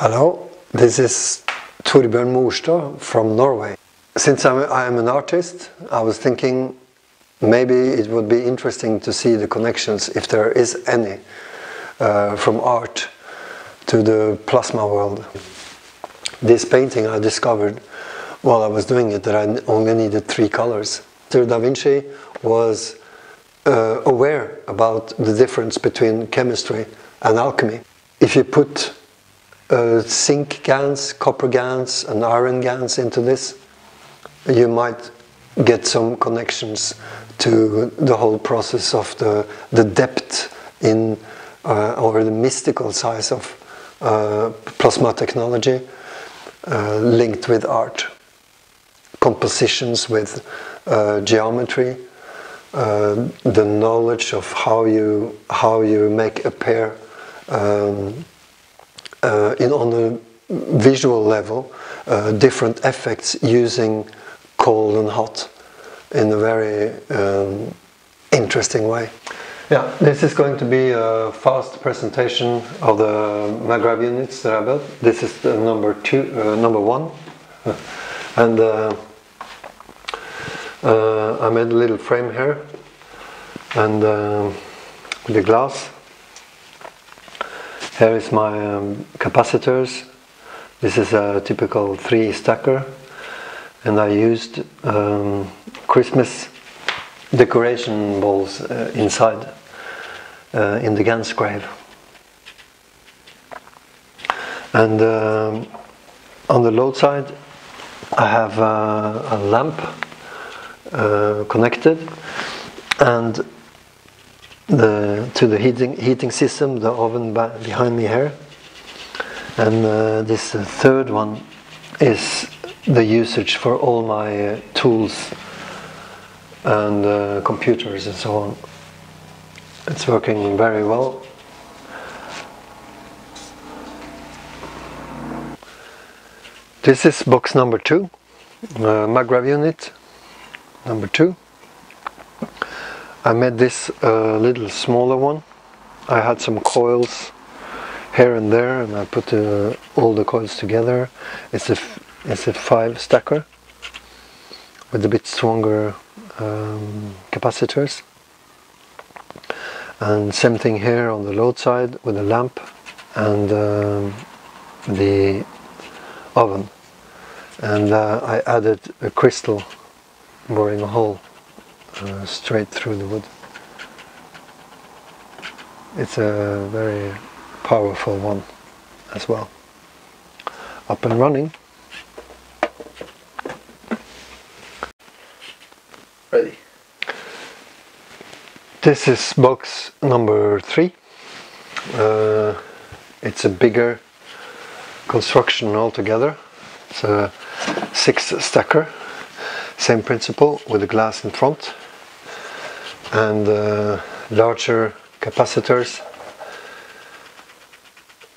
Hello, this is Thorbjorn Morstad from Norway. Since I am an artist, I was thinking maybe it would be interesting to see the connections, if there is any, from art to the plasma world. This painting I discovered while I was doing it, that I only needed 3 colors. Da Vinci was aware about the difference between chemistry and alchemy. If you put zinc GANs, copper GANs and iron GANs into this, you might get some connections to the whole process of the depth in or the mystical size of plasma technology linked with art. Compositions with geometry, the knowledge of how you make a pair on a visual level, different effects using cold and hot in a very interesting way. Yeah, this is going to be a fast presentation of the Magrav units that I built. This is the number 1, and I made a little frame here, and with the glass. Here is my capacitors. This is a typical 3 stacker, and I used Christmas decoration balls inside in the Gans grave. And on the load side I have a lamp connected, and to the heating system, the oven behind me here. And this third one is the usage for all my tools and computers and so on. It's working very well. This is box number 2, Magrav unit number 2. I made this little smaller one. I had some coils here and there, and I put all the coils together. It's a 5 stacker with a bit stronger capacitors. And same thing here on the load side with the lamp and the oven. And I added a crystal boring a hole straight through the wood. It's a very powerful one as well. Up and running. Ready. This is box number 3. It's a bigger construction altogether. It's a 6 stacker. Same principle with the glass in front, and larger capacitors,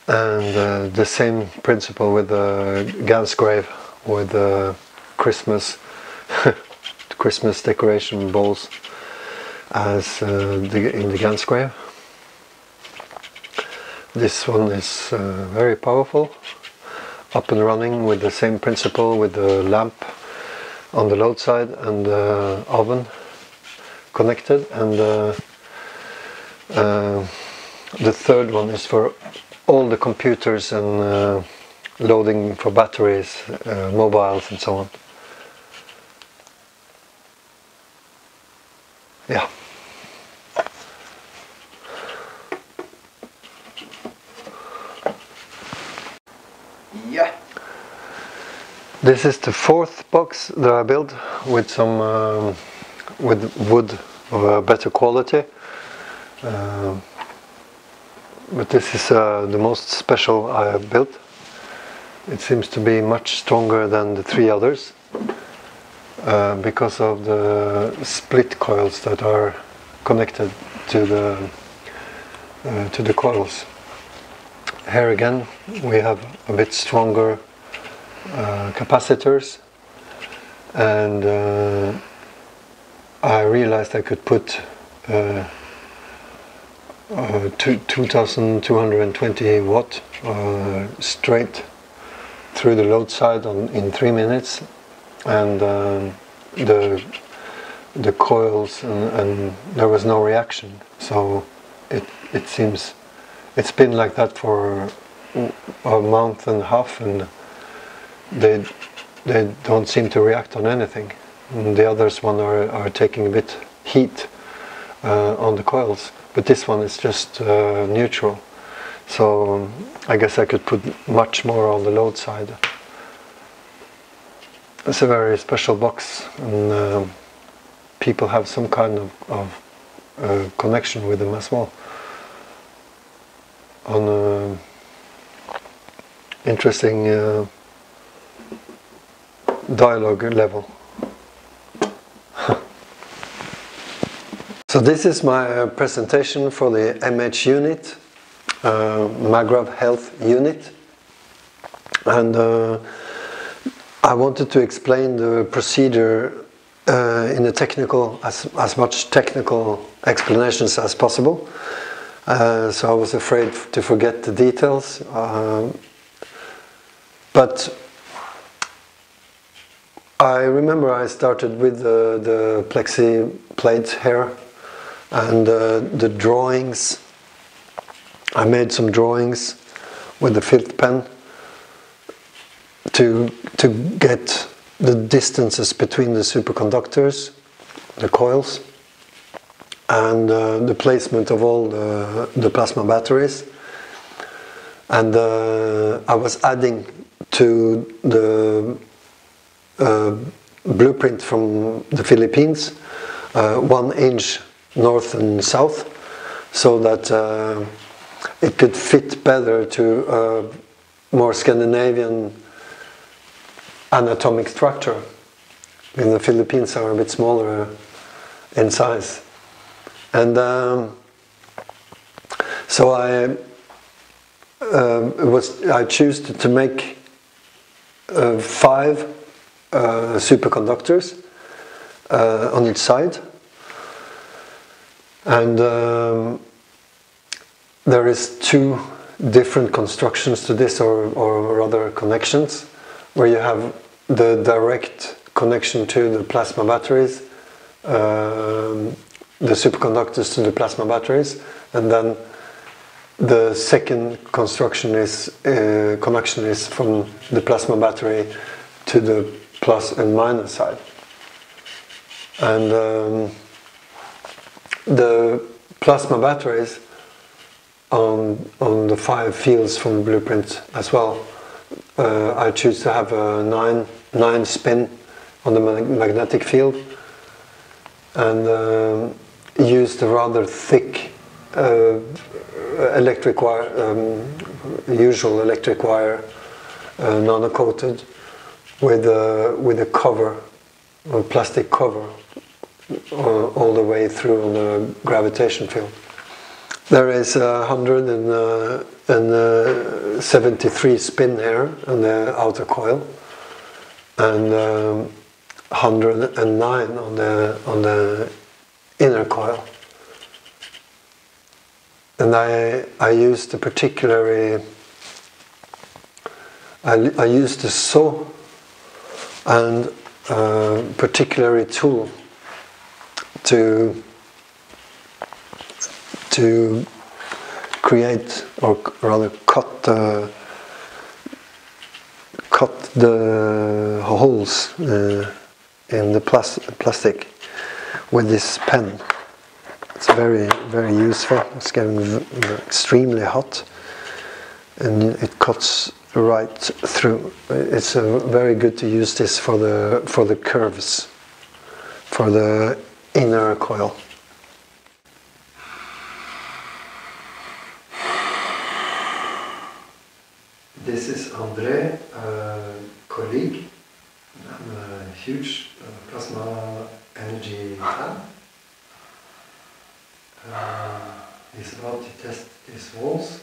and the same principle with the Gans grave with the Christmas decoration balls as in the Gans grave. This one is very powerful, up and running with the same principle with the lamp on the load side and the oven connected, and the third one is for all the computers and loading for batteries, mobiles and so on. Yeah. Yeah. This is the 4th box that I built with some with wood of a better quality, but this is the most special I have built. It seems to be much stronger than the 3 others because of the split coils that are connected to the coils. Here again we have a bit stronger capacitors, and I realized I could put 2220 watt straight through the load side in 3 minutes, and the coils, and there was no reaction. So it seems it's been like that for a month and a half, and they don't seem to react on anything. And the others one are taking a bit heat on the coils, but this one is just neutral. So I guess I could put much more on the load side. It's a very special box, and people have some kind of connection with them as well, on an interesting dialogue level. So this is my presentation for the MH unit, Magrav Health unit, and I wanted to explain the procedure in a technical, as much technical explanations as possible. So I was afraid to forget the details, but I remember I started with the plexi plate here, and the drawings. I made some drawings with the fifth pen to get the distances between the superconductors, the coils, and the placement of all the plasma batteries. And I was adding to the blueprint from the Philippines 1 inch north and south, so that it could fit better to a more Scandinavian anatomic structure. In the Philippines are a bit smaller in size, and so I choose to make 5 superconductors on each side, and there is 2 different constructions to this, or rather connections, where you have the direct connection to the plasma batteries, the superconductors to the plasma batteries, and then the second connection is from the plasma battery to the plus and minus side. And the plasma batteries on the 5 fields from the blueprint as well, I choose to have a 9 spin on the magnetic field, and use the rather thick electric wire, usual electric wire, nano-coated, with a cover, a plastic cover, all the way through on the gravitation field. There is 173 spin here on the outer coil, and 109 on the inner coil. And I used a particularly, I used a saw and a particular tool to create, or rather cut the holes in the plastic with this pen. It's very, very useful. It's getting extremely hot, and it cuts right through. It's very good to use this for the curves, for the inner coil. This is André, a colleague. I'm a huge plasma energy fan. He's about to test his walls,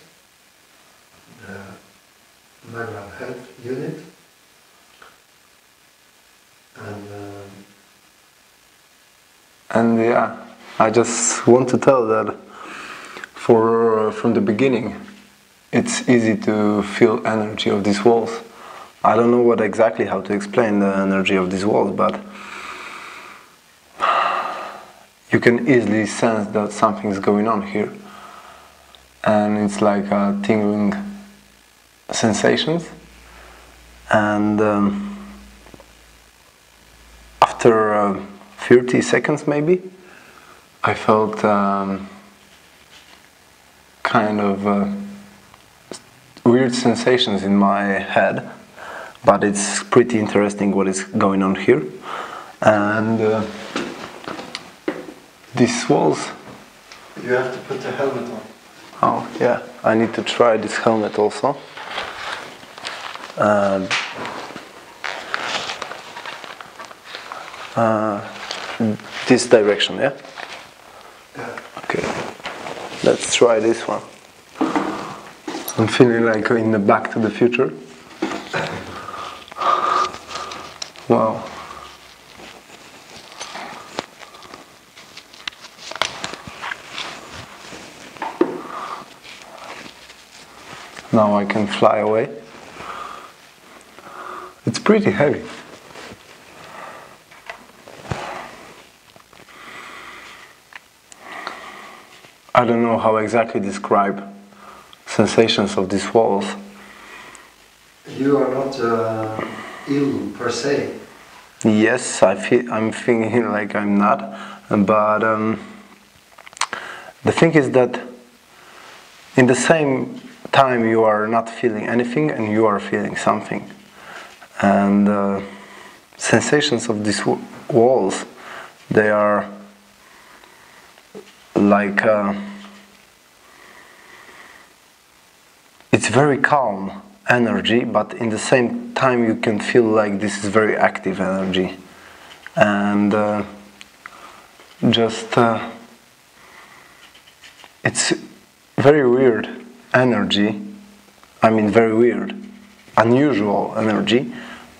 the Magrav Health unit, and yeah, I just want to tell that from the beginning, it's easy to feel energy of these walls. I don't know what exactly how to explain the energy of these walls, but you can easily sense that something's going on here, and it's like tingling sensations. And after 30 seconds maybe, I felt kind of weird sensations in my head, but it's pretty interesting what is going on here. And these walls... You have to put the helmet on. Oh yeah, I need to try this helmet also. This direction, yeah? Yeah. Okay, let's try this one. I'm feeling like in the Back to the Future. Wow. Now I can fly away. It's pretty heavy. I don't know how exactly describe sensations of these walls. You are not ill per se. Yes, I'm thinking like I'm not, but the thing is that in the same time you are not feeling anything and you are feeling something. And sensations of these walls, they are like it's very calm energy, but in the same time you can feel like this is very active energy, and it's very weird energy. I mean, very weird, unusual energy,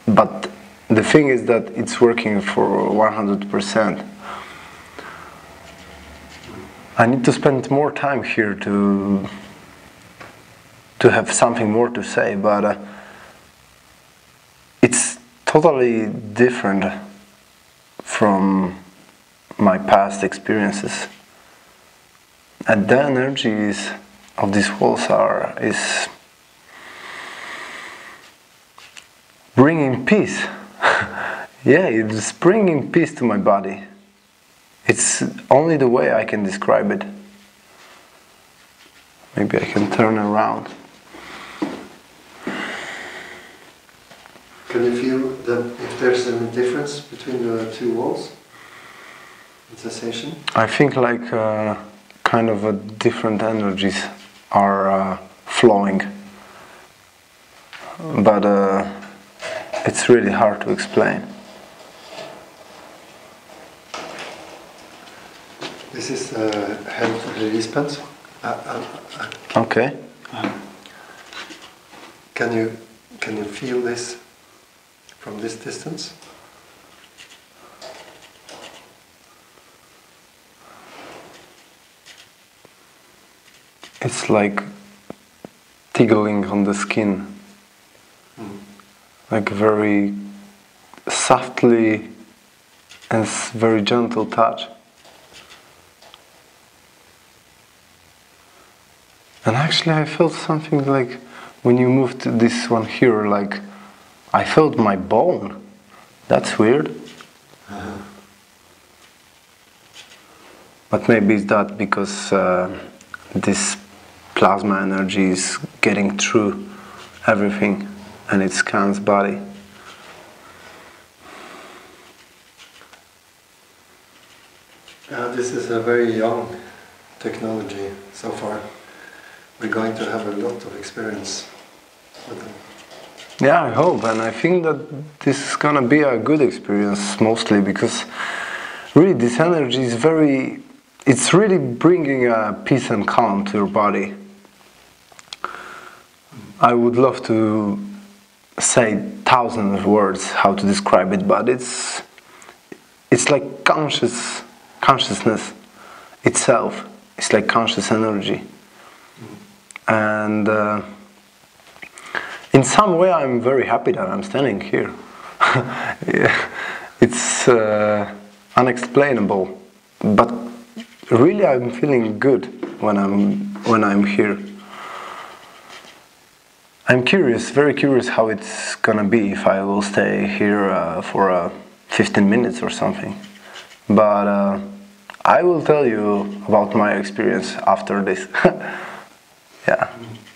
but the thing is that it's working for 100%. I need to spend more time here to have something more to say, but it's totally different from my past experiences. And the energies of these walls is bringing peace. Yeah, it's bringing peace to my body. It's only the way I can describe it. Maybe I can turn around. Can you feel that if there's any difference between the two walls? The sensation? I think like kind of different energies are flowing, but it's really hard to explain. This is the health release pens. Okay. Can you feel this from this distance? It's like tickling on the skin, like very softly and very gentle touch. And actually I felt something like when you moved to this one here, like I felt my bone. That's weird. But maybe it's that because this plasma energy is getting through everything and it scans body. This is a very young technology so far. We're going to have a lot of experience with them. Yeah, I hope, and I think that this is gonna be a good experience mostly because really this energy is it's really bringing peace and calm to your body. I would love to say thousands of words how to describe it, but it's like consciousness itself. It's like conscious energy. And in some way I'm very happy that I'm standing here. Yeah, it's unexplainable, but really I'm feeling good when I'm here. I'm curious, very curious how it's gonna be if I will stay here for 15 minutes or something. But I will tell you about my experience after this. Yeah,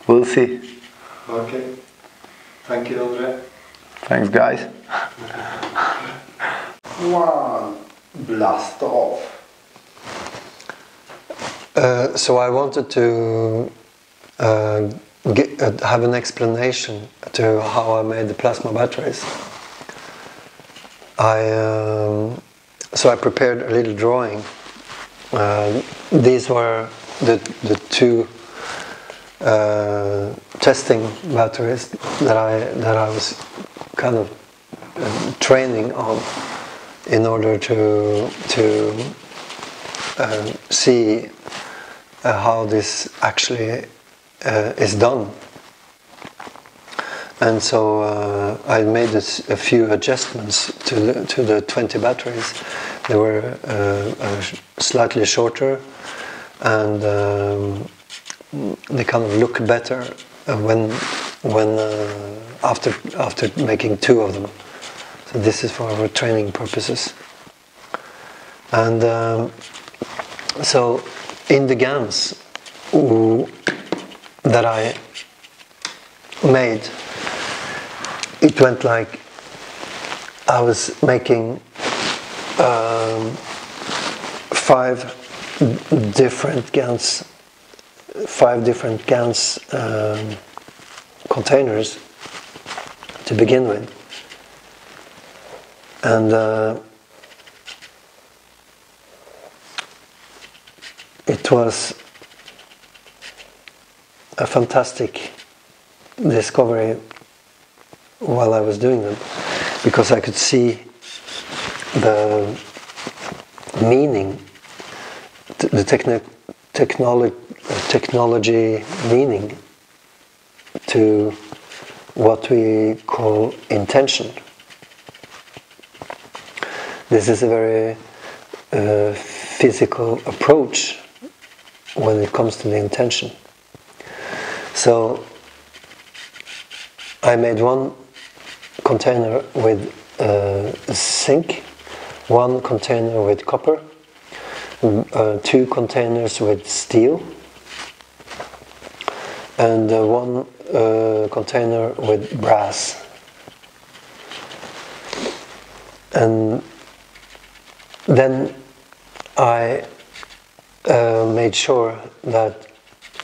we'll see. Okay. Thank you, Andre. Thanks, guys. One blast off. So I wanted to have an explanation to how I made the plasma batteries. So I prepared a little drawing. These were the two testing batteries that I was kind of training on in order to see how this actually is done. And so I made a few adjustments to the 20 batteries. They were slightly shorter, and they kind of look better when after making two of them. So this is for our training purposes. And so in the GANs that I made, it went like I was making 5 different GANs containers to begin with, and it was a fantastic discovery while I was doing them, because I could see the meaning, the technology meaning to what we call intention. This is a very physical approach when it comes to the intention. So I made one container with zinc, one container with copper, 2 containers with steel, and one container with brass. And then I made sure that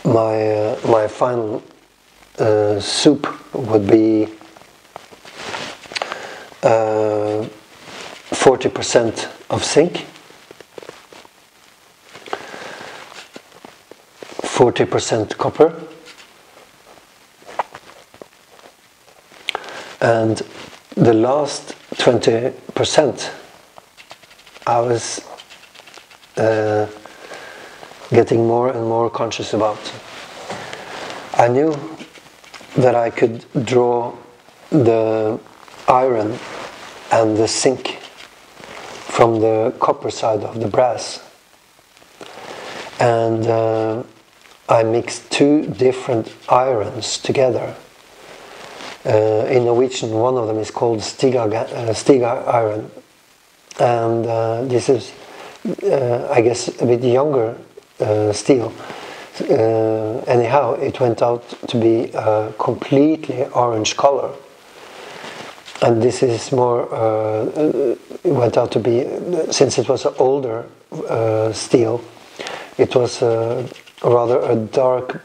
my final soup would be 40% of zinc, 40% copper, and the last 20% I was getting more and more conscious about. I knew that I could draw the iron and the zinc from the copper side of the brass, and I mixed 2 different irons together. In Norwegian, one of them is called stiga iron, and this is, I guess, a bit younger steel. Anyhow, it went out to be a completely orange color, and this is more, it went out to be, since it was an older steel, it was rather a dark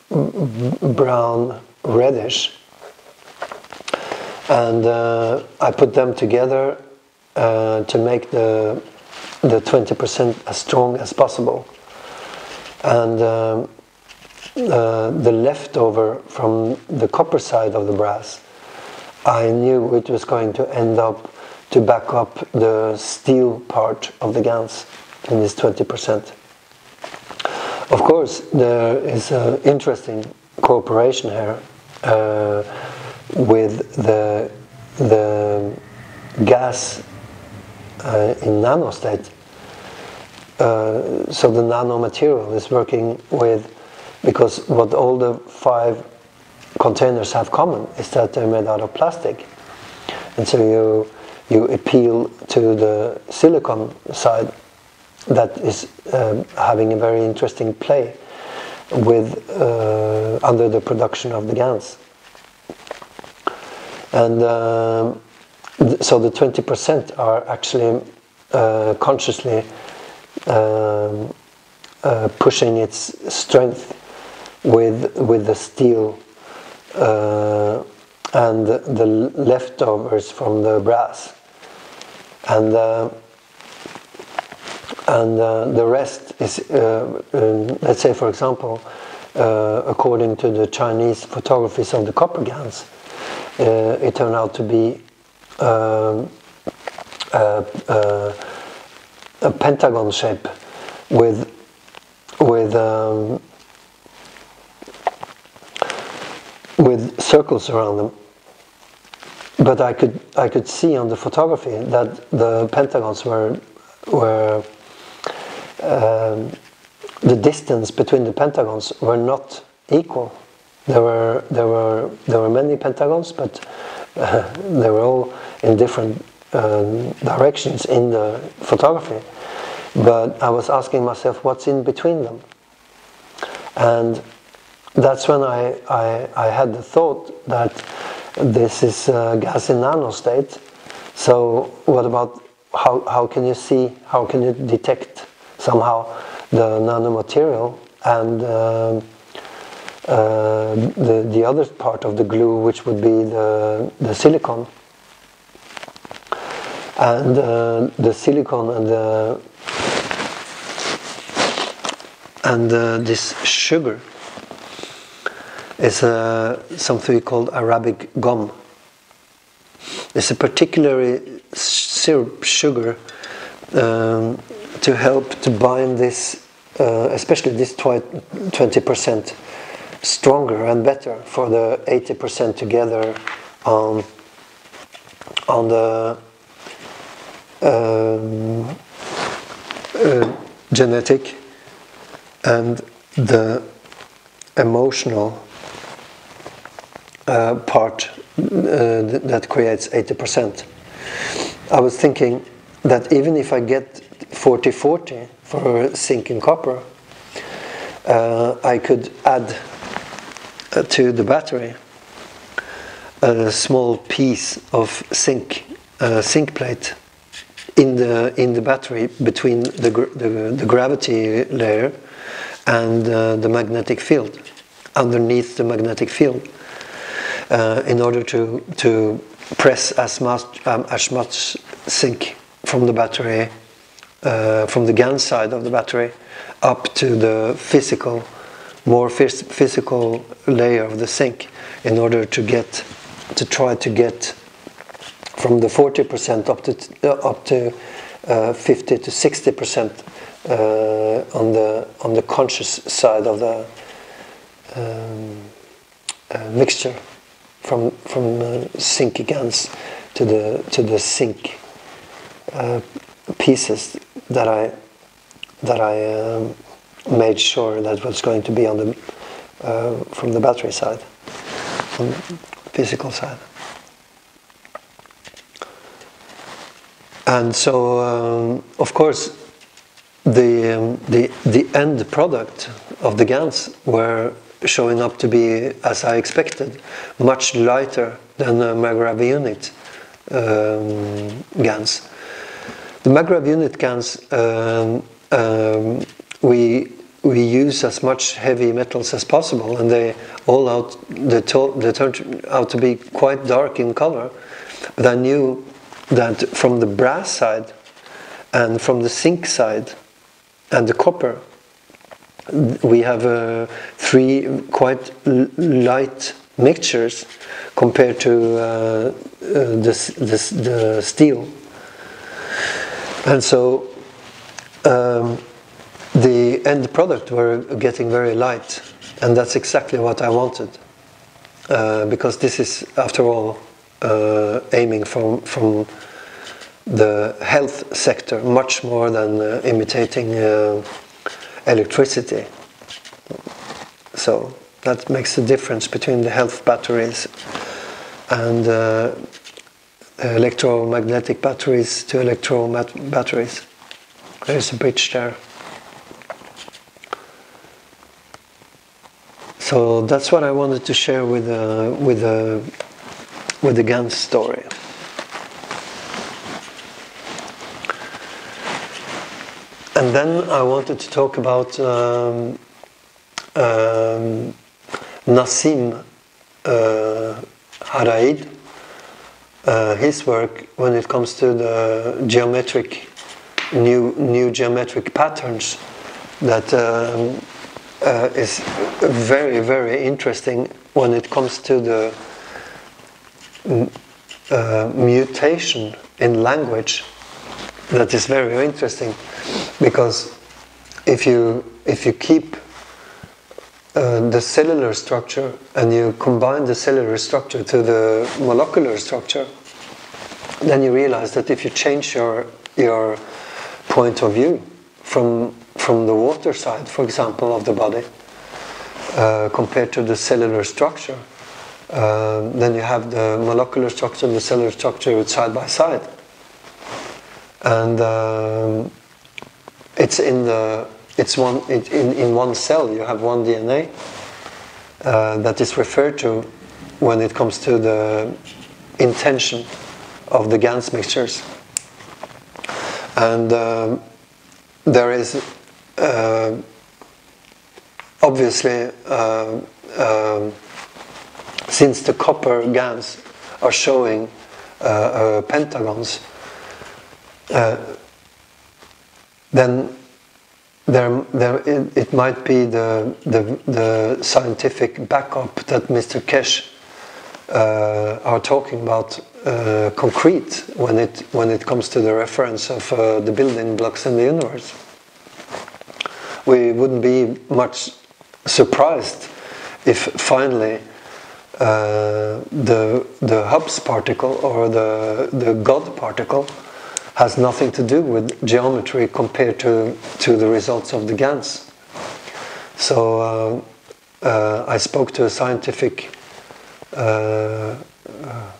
brown reddish, and I put them together to make the 20% as strong as possible. And the leftover from the copper side of the brass, I knew it was going to end up to back up the steel part of the GANs in this 20%. Of course, there is an interesting cooperation here with the gas in nanostate. So the nanomaterial is working with, because what all the 5 containers have common is that they're made out of plastic, and so you appeal to the silicon side that is having a very interesting play with under the production of the GANs. And so the 20% are actually consciously pushing its strength with the steel and the leftovers from the brass, and the rest is, let's say, for example, according to the Chinese photographies of the copper GANs, it turned out to be a pentagon shape with circles around them. But I could see on the photography that the pentagons were the distance between the pentagons were not equal. There were many pentagons, but they were all in different directions in the photography. But I was asking myself, what's in between them? And that's when I had the thought that this is gas in nanostate. So what about how can you see, how can you detect somehow the nanomaterial and the other part of the glue, which would be the silicon, and the silicon and this sugar is something called Arabic gum. It's a particularly syrup sugar to help to bind this, especially this 20% stronger and better for the 80% together on the genetic and the emotional part that creates 80%. I was thinking that even if I get 40-40 for zinc and copper, I could add to the battery a small piece of zinc plate in the battery between the gravity layer and the magnetic field, underneath the magnetic field, in order to press as much zinc from the battery, from the GAN side of the battery, up to the more physical layer of the zinc, in order to try to get from the 40% up to 50 to 60% on the conscious side of the mixture, from zinc GANs to the zinc pieces that I made sure that was going to be on the from the battery side, from the physical side. And so, of course, the end product of the GANs were showing up to be, as I expected, much lighter than the Magrav Unit GANs. The Magrav Unit GANs, we use as much heavy metals as possible, and they turned out to be quite dark in color. But I knew that from the brass side and from the zinc side and the copper, we have 3 quite light mixtures compared to the steel. And so the the end product were getting very light, and that's exactly what I wanted, because this is, after all, aiming from the health sector much more than imitating electricity. So that makes the difference between the health batteries and electromagnetic batteries to batteries. There's a bridge there. So that's what I wanted to share with the GANS story. And then I wanted to talk about Nassim Haraid, his work when it comes to the new geometric patterns that is very, very interesting when it comes to the mutation in language. That is very interesting, because if you keep the cellular structure and you combine the cellular structure to the molecular structure, then you realize that if you change your point of view from the water side, for example, of the body, compared to the cellular structure, then you have the molecular structure and the cellular structure side by side, and in one cell you have one DNA that is referred to when it comes to the intention of the GANS mixtures. And there is obviously, since the copper GANs are showing pentagons, then it might be the scientific backup that Mr. Keshe are talking about, concrete when it comes to the reference of the building blocks in the universe. We wouldn't be much surprised if finally the Hubble particle or the God particle has nothing to do with geometry compared to the results of the GANs. So I spoke to a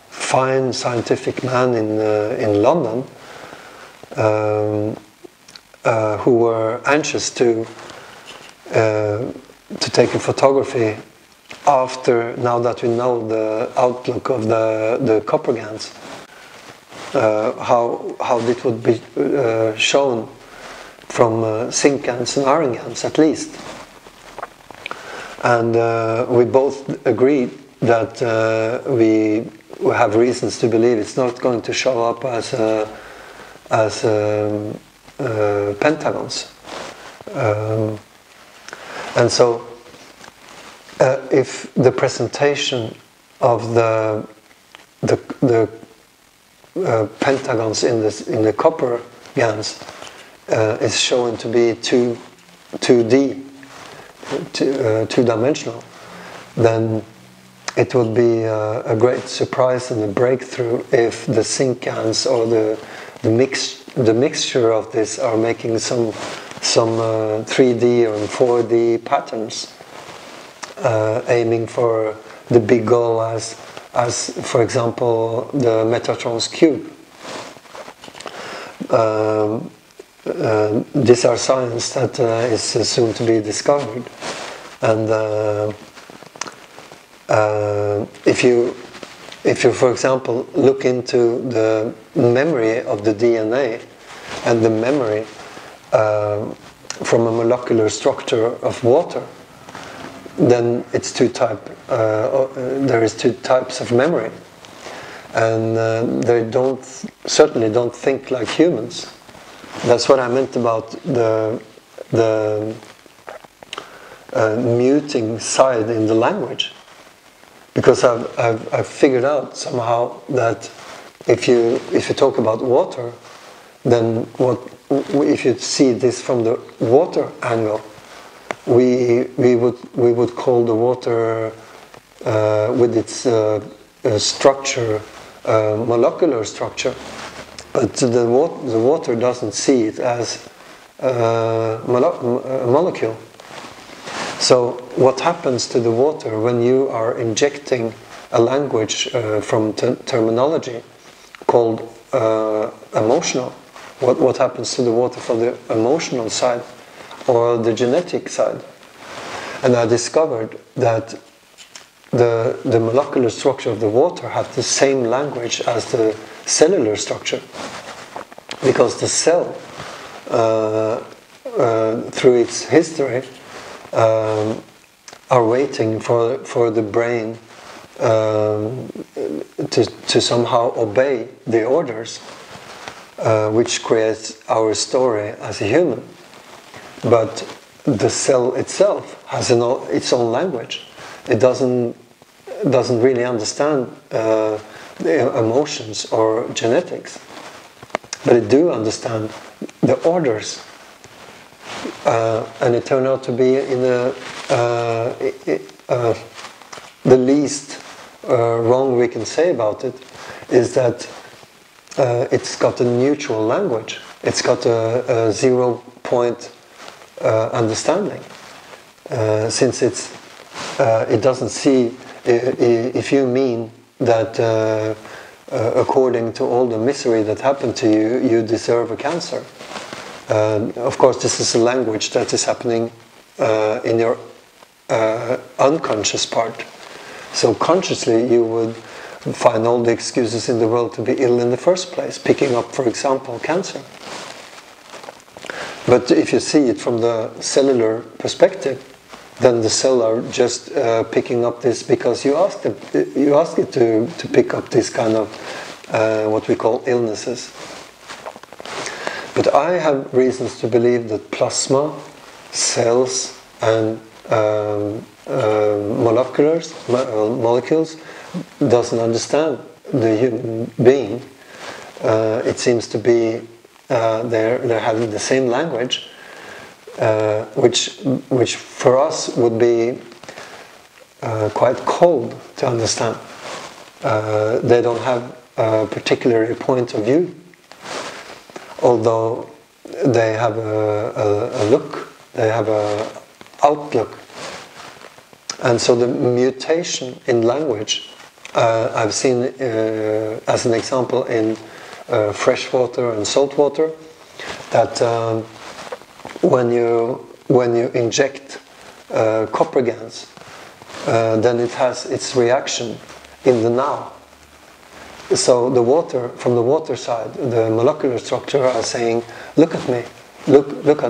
fine scientific man in London who were anxious to take a photography now that we know the outlook of the copper GANs. How it would be shown from zinc GANs and iron GANs at least. And we both agreed that we have reasons to believe it's not going to show up as pentagons. And so if the presentation of the pentagons in the copper GANs is shown to be 2D-dimensional, then it would be a great surprise and a breakthrough if the zinc GANs or the mixture of this are making some 3D or 4D patterns, aiming for the big goal as for example the Metatron's cube. These are science that is soon to be discovered, and if you for example look into the memory of the DNA and the memory from a molecular structure of water, then it's there is two types of memory, and they certainly don't think like humans. That's what I meant about the muting side in the language, because I've figured out somehow that if you talk about water, then what if you see this from the water angle, we would call the water with its structure, molecular structure, but the water doesn't see it as a molecule. So what happens to the water when you are injecting a language from terminology called emotional? What happens to the water from the emotional side or the genetic side? And I discovered that the molecular structure of the water has the same language as the cellular structure, because the cell, through its history, are waiting for the brain to somehow obey the orders, which creates our story as a human. But the cell itself has its own language. It doesn't really understand the emotions or genetics, but it do understand the orders. And it turned out to be in the least wrong we can say about it is that it's got a neutral language. It's got a 0 point understanding, since it doesn't see if you mean that according to all the misery that happened to you, you deserve a cancer. Of course, this is a language that is happening in your unconscious part. So consciously you would find all the excuses in the world to be ill in the first place, picking up, for example, cancer. But if you see it from the cellular perspective, then the cell are just picking up this because you ask it to pick up this kind of what we call illnesses. But I have reasons to believe that plasma, cells, and molecules doesn't understand the human being. It seems to be they're having the same language, which for us would be quite cold to understand. They don't have a particular point of view, although they have a look, they have a outlook. And so the mutation in language, I've seen as an example in fresh water and salt water, that when you inject copper gas, then it has its reaction in the now. So the water, from the water side, the molecular structure are saying, look at me, look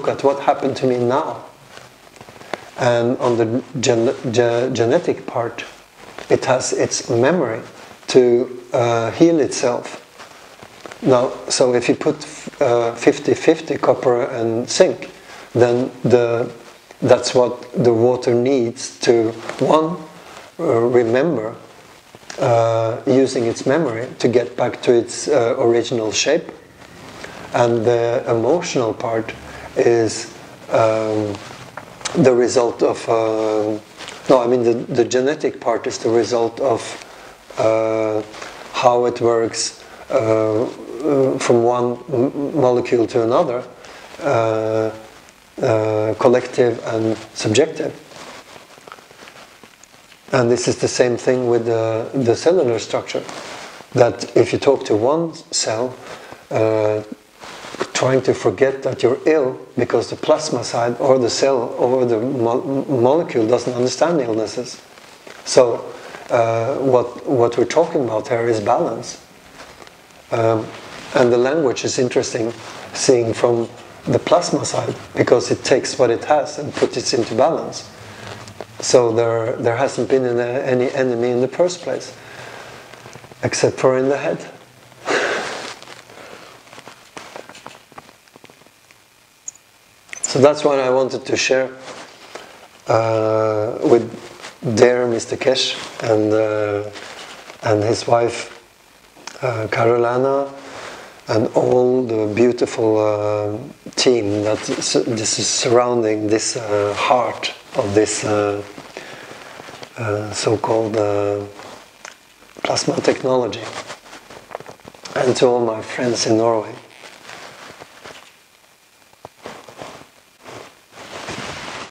at what happened to me now. And on the genetic part, it has its memory to heal itself. Now, so if you put 50-50 copper and zinc, then that's what the water needs to, one, remember, using its memory to get back to its original shape. And the emotional part is the result of the genetic part is the result of how it works from one molecule to another, collective and subjective. And this is the same thing with the cellular structure, that if you talk to one cell, trying to forget that you're ill because the plasma side or the cell or the molecule doesn't understand illnesses. So what we're talking about here is balance. And the language is interesting, seeing from the plasma side, because it takes what it has and puts it into balance. So there hasn't been any enemy in the first place, except for in the head. So that's what I wanted to share with dear Mr. Keshe and his wife Carolina, and all the beautiful team that this is surrounding this heart of this so-called plasma technology, and to all my friends in Norway.